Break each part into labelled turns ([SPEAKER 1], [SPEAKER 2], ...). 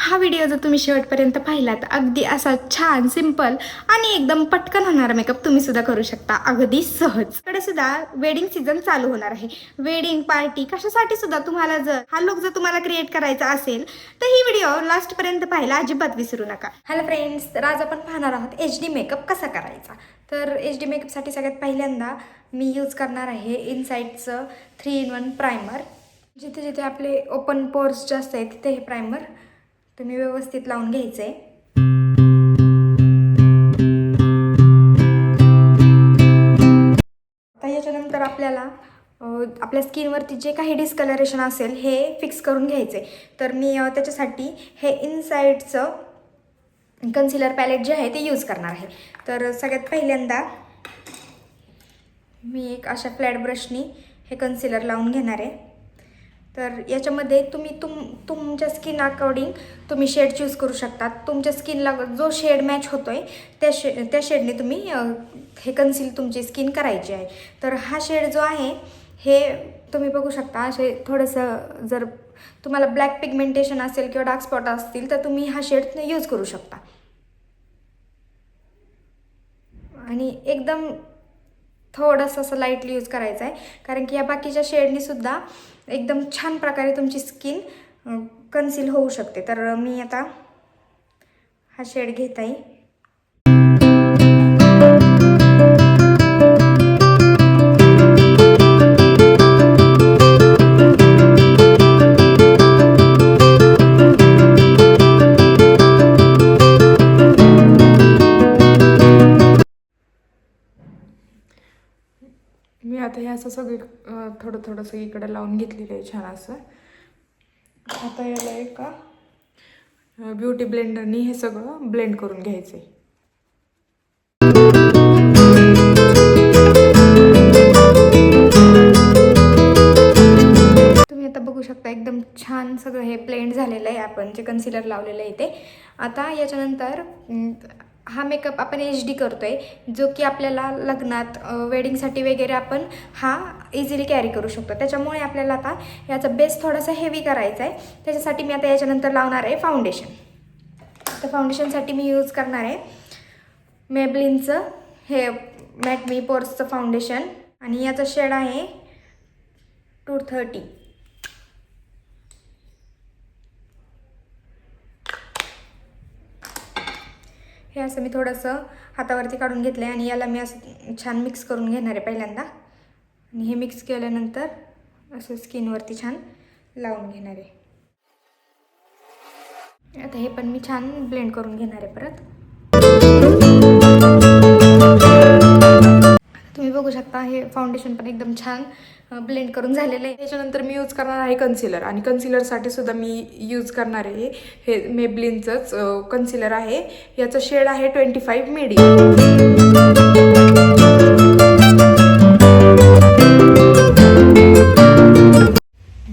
[SPEAKER 1] हा व्हिडिओ जर तुम्ही शेवटपर्यंत पाहिला तर अगदी असा छान सिंपल आणि एकदम पटकन होणारा मेकअप तुम्ही सुद्धा करू शकता अगदी सहज। कडे सुद्धा वेडिंग सीझन चालू होणार आहे। वेडिंग पार्टी कशासाठी सुद्धा तुम्हाला जर हा लुक जर तुम्हाला क्रिएट करायचा असेल तर ही व्हिडिओ लास्ट पर्यंत पाहायला अजिबात विसरू नका। हॅलो फ्रेंड्स, तर आज आपण पाहणार आहोत HD मेकअप कसा करायचा। तर HD मेकअपसाठी सगळ्यात पहिल्यांदा मी यूज करणार आहे इनसाइटचं 3-in-1 प्रायमर। जिथे जिथे आपले ओपन पोर्स जास्त आहेत तिथे हे प्रायमर तुम्ही व्यवस्थित लावून घ्यायचं आहे। आता याच्यानंतर आपल्याला आपल्या स्किनवरती जे काही डिस्कलरेशन असेल हे फिक्स करून घ्यायचे। तर मी त्याच्यासाठी हे इनसाइडचं कन्सिलर पॅलेट जे आहे ते यूज करणार आहे। तर सगळ्यात पहिल्यांदा मी एक अशा फ्लॅट ब्रशनी हे कन्सिलर लावून घेणार आहे। तर याच्यामध्ये तुम्ही तुमच्या स्किन अकॉर्डिंग तुम्ही शेड चूज करू शकता। तुमच्या स्किनला जो शेड मॅच होतोय त्या शेडने तुम्ही हे कन्सील तुमची स्किन करायची आहे। तर हा शेड जो आहे हे तुम्ही बघू शकता, असे थोडंसं जर तुम्हाला ब्लॅक पिगमेंटेशन असेल किंवा डार्क स्पॉट असतील तर तुम्ही हा शेड यूज करू शकता। आणि एकदम थोडंसं असं लाईटली यूज करायचं आहे, कारण की या बाकीच्या शेडनी सुद्धा एकदम छान प्रकारे तुमची स्किन कन्सील होऊ शकते। तर मी आता हा शेड घेत आहे। मी आता हे असं सगळं थोडं थोडंसं इकडे लावून घेतलेलं आहे छान असं। आता याला एका ब्युटी ब्लेंडरनी हे सगळं ब्लेंड करून घ्यायचं आहे। तुम्ही आता बघू शकता एकदम छान सगळं हे ब्लेंड झालेलं आहे आपण जे कन्सिलर लावलेलं आहे ते। आता याच्यानंतर हा मेकअप आपण HD करतोय, जो की आपल्याला लग्नात वेडिंगसाठी वगैरे आपण हा इझिली कॅरी करू शकतो। त्याच्यामुळे आपल्याला आता याचा बेस थोडासा हेवी करायचा आहे। त्याच्यासाठी मी आता याच्यानंतर लावणार आहे फाउंडेशन। तर फाउंडेशनसाठी मी यूज करणार आहे मेबलिनचं हे मॅट मी पोर्सचं फाउंडेशन आणि याचा शेड आहे 230। हे असं मी थोडंसं हातावरती काढून घेतलं आहे आणि याला मी असं छान मिक्स करून घेणार आहे पहिल्यांदा। आणि हे मिक्स केल्यानंतर असं स्किनवरती छान लावून घेणार आहे। आता हे पण मी छान ब्लेंड करून घेणार आहे परत। तुम्ही बघू शकता हे फाउंडेशन पण एकदम छान ब्लेंड करून झालेलं आहे। त्याच्यानंतर मी यूज करणार आहे कन्सिलर आणि कन्सिलरसाठी सुद्धा मी यूज करणार आहे हे मेबलिनचंच कन्सिलर आहे। याचं शेड आहे 25 मीडियम।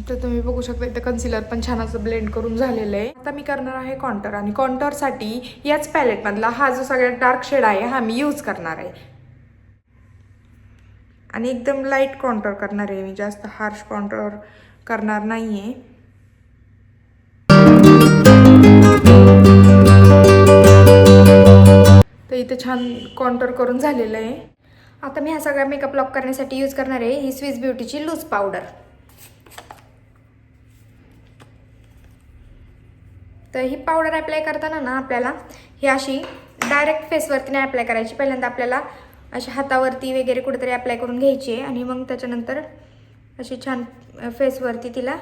[SPEAKER 1] तर तुम्ही बघू शकता इथं कन्सिलर पण छान असं ब्लेंड करून झालेलं आहे। आता मी करणार आहे कॉन्टर आणि कॉन्टरसाठी याच पॅलेटमधला हा जो सगळ्यात डार्क शेड आहे हा मी यूज करणार आहे आणि एकदम लाईट कॉन्टर करणार आहे मी, जास्त हार्श कॉन्टर करणार नाही आहे। तर इथे छान कॉन्टर करून झालेलं आहे। आता मी हा सगळा मेकअप लॉक करण्यासाठी यूज करणार आहे ही स्विस ब्युटीची लूज पावडर। तर ही पावडर अप्लाय करताना ना आपल्याला ही अशी डायरेक्ट फेसवरती नाही अप्लाय करायची। पहिल्यांदा आपल्याला अशा हातावरती वगैरे कुठेतरी अप्लाय करून घ्यायची आहे आणि मग त्याच्यानंतर अशी छान फेसवरती तिला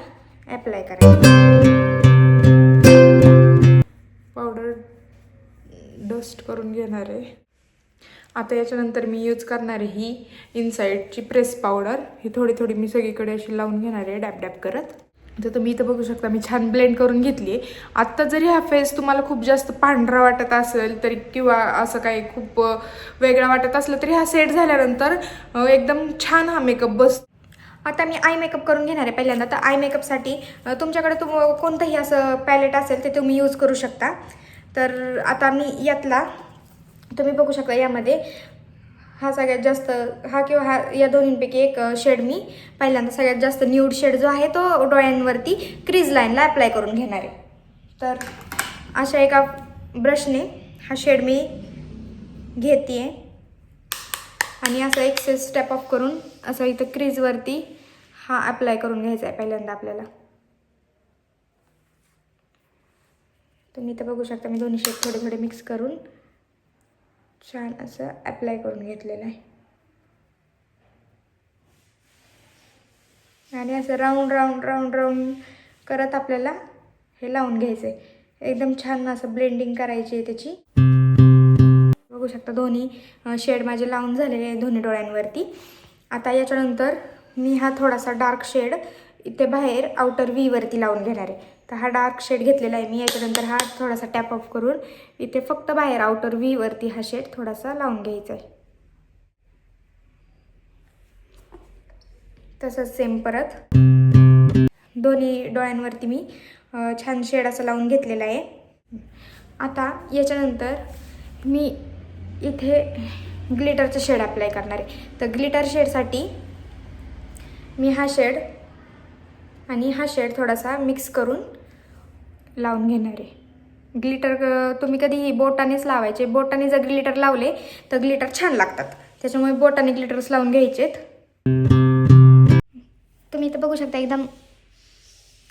[SPEAKER 1] अप्लाय करायची। पावडर डस्ट करून घेणार आहे। आता याच्यानंतर मी यूज करणार आहे ही इनसाइडची प्रेस पावडर। ही थोडी थोडी मी सगळीकडे अशी लावून घेणार आहे डॅब डॅब करत। तर तुम्ही इथं बघू शकता मी छान ब्लेंड करून घेतली आहे। आत्ता जरी हा फेस तुम्हाला खूप जास्त पांढरा वाटत असेल तरी किंवा असं काही खूप वेगळा वाटत असलं तरी हा सेट झाल्यानंतर एकदम छान हा मेकअप बसतो। आता मी आय मेकअप करून घेणार आहे पहिल्यांदा। तर आय मेकअपसाठी तुमच्याकडे कोणतंही असं पॅलेट असेल ते तुम्ही यूज करू शकता। तर आता मी यातला तुम्ही बघू शकता यामध्ये हा सगळ्यात जास्त हा किंवा हा या दोन्हींपैकी एक शेड मी पहिल्यांदा सगळ्यात जास्त न्यूड शेड जो आहे तो डोळ्यांवरती क्रीज लाईनला अप्लाय करून घेणार आहे। तर
[SPEAKER 2] अशा एका ब्रशने हा शेड मी घेते आणि असं एक्सेस स्टेप ऑफ करून असं इथं क्रीजवरती हा अप्लाय करून घ्यायचा आहे पहिल्यांदा आपल्याला. तुम्ही इथं बघू शकता मी दोन्ही शेड थोडे थोडे मिक्स करून छान असं अप्लाय करून घेतलेलं आहे. आणि असं राऊंड राऊंड राऊंड राऊंड करत आपल्याला हे लावून घ्यायचं आहे. एकदम छान असं ब्लेंडिंग करायची आहे त्याची. बघू शकता दोन्ही शेड माझे लावून झालेले आहे दोन्ही डोळ्यांवरती. आता याच्यानंतर मी हा थोडासा डार्क शेड इथे बाहेर आउटर व्हीवरती लावून घेणार आहे. तर हा डार्क शेड घेतलेला आहे मी. याच्यानंतर हा थोडासा टॅप ऑफ करून इथे फक्त बाहेर आउटर व्हीवरती हा शेड थोडासा लावून घ्यायचा आहे. तसंच सेम परत दोन्ही डोळ्यांवरती मी छान शेड असं लावून घेतलेला आहे. आता याच्यानंतर मी इथे ग्लिटरचं शेड अप्लाय करणार आहे. तर ग्लिटर शेडसाठी मी हा शेड आणि हा शेड थोडासा मिक्स करून लावून घेणार आहे. ग्लिटर तुम्ही कधीही बोटानेच लावायचे. बोटाने जर ग्लिटर लावले तर ग्लिटर छान लागतात. त्याच्यामुळे बोटाने ग्लिटर्स लावून घ्यायचेत. तुम्ही इथं बघू शकता एकदम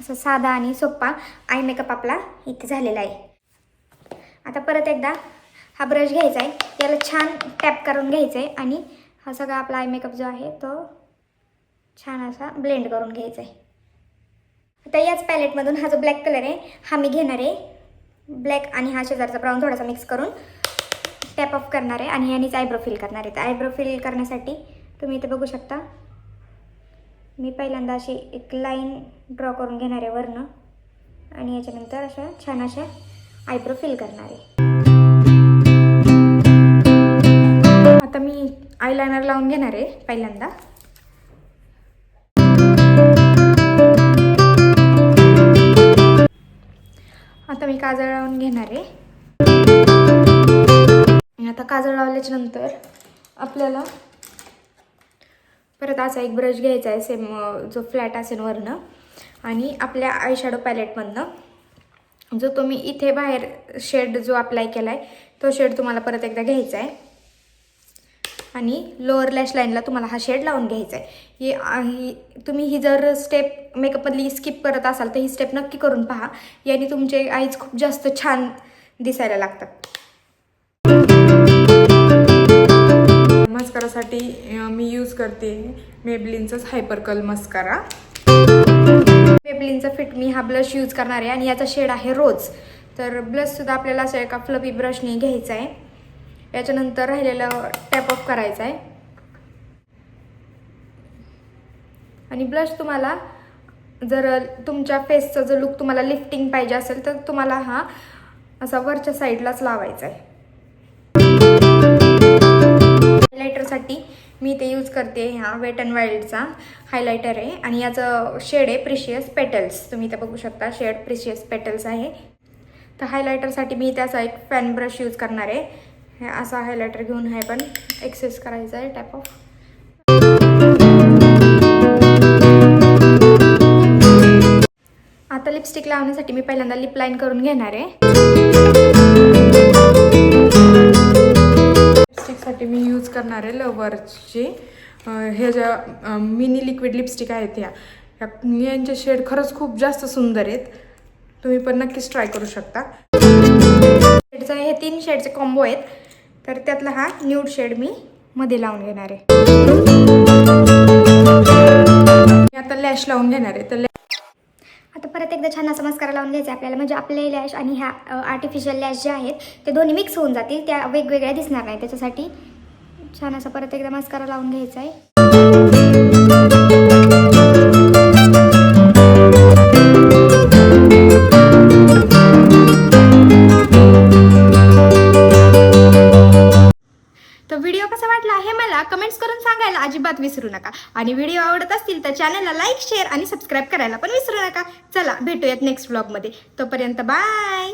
[SPEAKER 2] असं साधा आणि सोपा आय मेकअप आपला इथे झालेला आहे. आता परत एकदा हा ब्रश घ्यायचा आहे. याला छान टॅप करून घ्यायचं आहे आणि हा सगळा आपला आय मेकअप जो आहे तो छान असा ब्लेंड करून घ्यायचा आहे. आता याच पॅलेटमधून हा जो ब्लॅक कलर आहे हा मी घेणार आहे. ब्लॅक आणि हा शेजारचा ब्राऊन थोडासा मिक्स करून टॅप ऑफ करणार आहे आणि ह्यानेच आयब्रो फिल करणार आहे. तर आयब्रो फिल करण्यासाठी तुम्ही इथे बघू शकता मी पहिल्यांदा अशी एक लाईन ड्रॉ करून घेणार आहे वरनं आणि याच्यानंतर अशा छान अशा आयब्रो फिल करणार आहे. आता मी आयलायनर लावून घेणार आहे पहिल्यांदा. आता मी काजळ लावून घेणार आहे. आता काजळ लावल्याच्या नंतर आपल्याला परत असा एक ब्रश घ्यायचा आहे सेम जो फ्लॅट असेल वरनं आणि आपल्या आय शॅडो पॅलेटमधनं जो तुम्ही इथे बाहेर शेड जो अप्लाय केला आहे तो शेड तुम्हाला परत एकदा घ्यायचा आहे आणि लोअर लॅश लाईनला तुम्हाला हा शेड लावून घ्यायचा आहे. तुम्ही ही जर स्टेप मेकअपमधली स्किप करत असाल तर ही स्टेप नक्की करून पहा. याने तुमचे आईज खूप जास्त छान दिसायला लागतात.
[SPEAKER 1] मस्कारासाठी मी यूज करते मेबलिनचाच हायपर कर्ल मस्कारा.
[SPEAKER 2] मेबलिनचा फिट मी हा ब्लश यूज करणार आहे आणि याचा शेड आहे रोज. तर ब्लशसुद्धा आपल्याला असं एका फ्लफी ब्रशने घ्यायचा आहे. याच्यानंतर राहिलेलं टॅप ऑफ करायचं आहे आणि ब्लश तुम्हाला जर तुमच्या फेसचा जो लुक तुम्हाला लिफ्टिंग पाहिजे असेल तर तुम्हाला हा असा वरच्या साईडलाच लावायचा आहे. हायलायटरसाठी मी ते यूज करते हा वेट अँड वाईल्डचा हायलायटर आहे आणि याचं शेड आहे प्रिशियस पेटल्स. तुम्ही इथं बघू शकता शेड प्रिशियस पेटल्स आहे. तर हायलायटरसाठी मी त्याचा एक फॅन ब्रश यूज करणार आहे. हे असा हायलायटर घेऊन हे पण एक्सेस करायचा आहे टॅप ऑफ. आता लिपस्टिक लावण्यासाठी मी पहिल्यांदा लिप लाईन करून घेणार आहे.
[SPEAKER 1] लिपस्टिकसाठी मी यूज करणार आहे लव्हरची हे ज्या मिनी लिक्विड लिपस्टिक आहेत यांचे शेड खरंच खूप जास्त सुंदर आहेत. तुम्ही पण नक्कीच ट्राय करू शकता.
[SPEAKER 2] शेडचं हे 3 शेडचे कॉम्बो आहेत. तर त्यातला हा न्यूड शेड मी मध्ये लावून घेणार आहे.
[SPEAKER 1] मी आता लॅश लावून घेणार आहे. तर
[SPEAKER 2] आता परत एकदा छान असा मस्कारा लावून घ्यायचा आपल्याला म्हणजे आपले लॅश आणि ह्या आर्टिफिशियल लॅश जे आहेत ते दोन्ही मिक्स होऊन जातील. त्या वेगवेगळ्या दिसणार नाही. त्याच्यासाठी छान असा परत एकदा मस्कारा लावून घ्यायचा आहे. तर व्हिडिओ कसा वाटला हे मला कमेंट्स करून सांगायला अजिबात विसरू नका आणि व्हिडिओ आवडत असतील तर चॅनलला लाईक शेअर आणि सबस्क्राईब करायला पण विसरू नका. चला भेटूयात नेक्स्ट व्लॉगमध्ये. तोपर्यंत बाय.